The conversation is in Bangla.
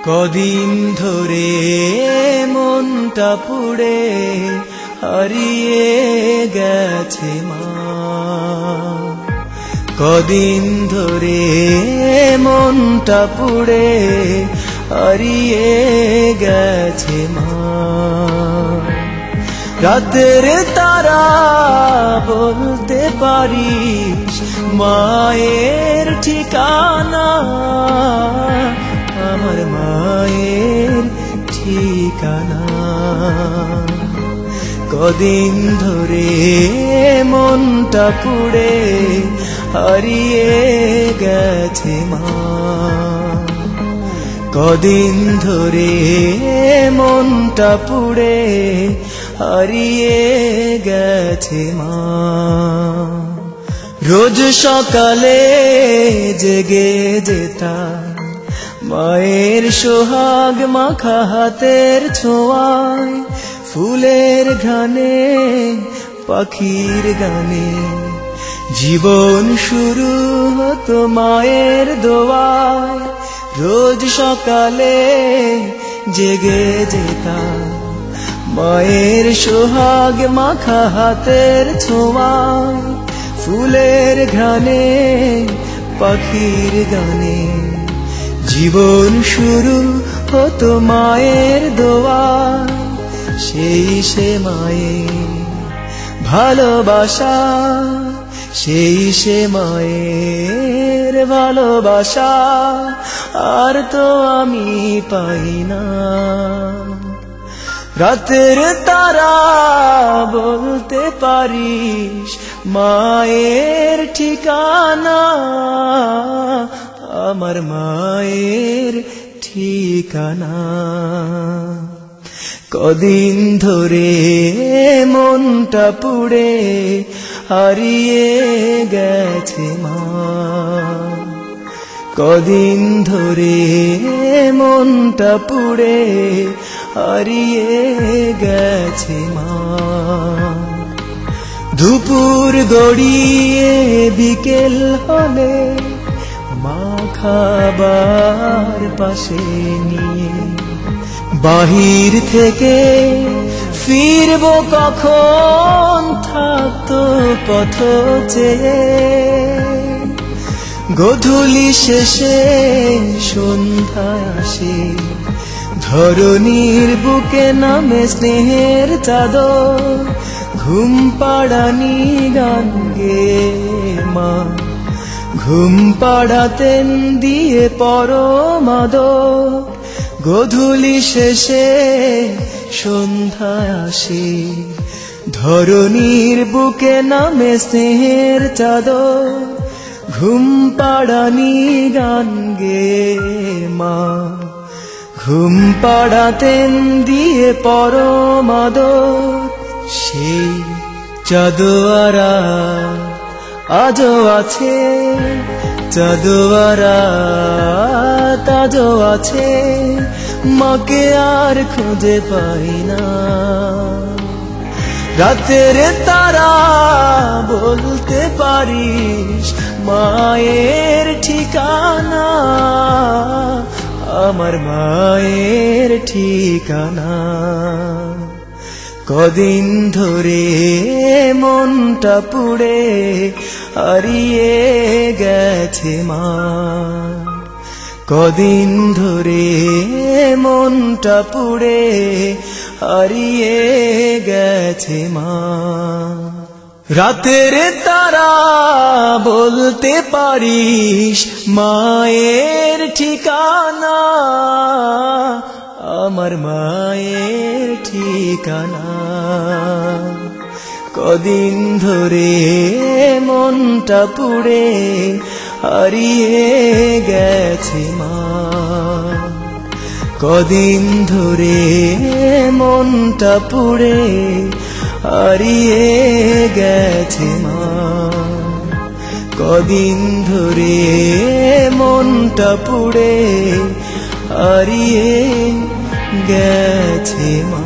কদিন ধরে মনটা পুড়ে হারিয়ে গেছে মা। কদিন ধরে মনটা পুড়ে হারিয়ে গেছে মা। রাতের তারা বলতে পারিস মায়ের ঠিকানা, আমার মায়ের ঠিকানা। কদিন ধরে মনটা পুড়ে হারিয়ে গেছে মা। কদিন ধরে মনটা পুড়ে হারিয়ে গেছে মা। রোজ সকালে জেগে যেতাম মায়ের সোহাগ মাখা হাতের ছোঁয়ায়, ফুলের ঘ্রাণে পাখির গানে জীবন শুরু হতো মায়ের দোয়ায়। রোজ সকালে জেগে যেতাম মায়ের সোহাগ মাখা হাতের ছোঁয়ায়, ফুলের ঘ্রাণে পাখির গানে জীবন শুরু হতো মায়ের দোয়ায়। সেই সে মায়ের ভালোবাসা, সেই সে মায়ের ভালোবাসা আর তো আমি পাই না। রাতের তারা বলতে পারিস মায়ের ঠিকানা, আমার মায়ের ঠিকানা। কদিন ধরে মনটা পুড়ে হারিয়ে গেছে মা। কদিন ধরে মনটা পুড়ে হারিয়ে গেছে মা। দুপুর গড়িয়ে বিকেল হলে মা খাবার পাশে নিয়ে বাহির থেকে ফিরবো কখন থাকতো পথ চেয়ে। গোধূলি শেষে সন্ধ্যায় আসে ধরণীর বুকে নামে স্নেহের চাদর। ঘুম পাড়ানি গান গেয়ে মা ঘুম পাড়াতেন দিয়ে পরম আদর। গোধূলি শেষে সন্ধ্যায় আসে ধরণীর বুকে নামে স্নেহের চাদর। ঘুম পাড়ানি গান গেয়ে মা ঘুম পাড়াতেন দিয়ে পরম আদর। সেই চাঁদোয়ারা আজও আছে, চাঁদোয়ারা আজও আছে, মাকে আর খুঁজে পাই না। রাতের তারা বলতে পারিস মায়ের ঠিকানা, আমার মায়ের ঠিকানা। কদিন ধরে মনটা পুড়ে হারিয়ে গেছে মা। কদিন ধরে মনটা পুড়ে হারিয়ে গেছে মা। রাতের তারা বলতে পারিস মায়ের ঠিকানা, আমার মায়ের ঠিকানা। কদিন ধরে মনটা পুড়ে হারিয়ে গেছে মা। কদিন ধরে মনটা পুড়ে হারিয়ে গেছে মা। কদিন ধরে মনটা পুড়ে হারিয়ে গেছে মা।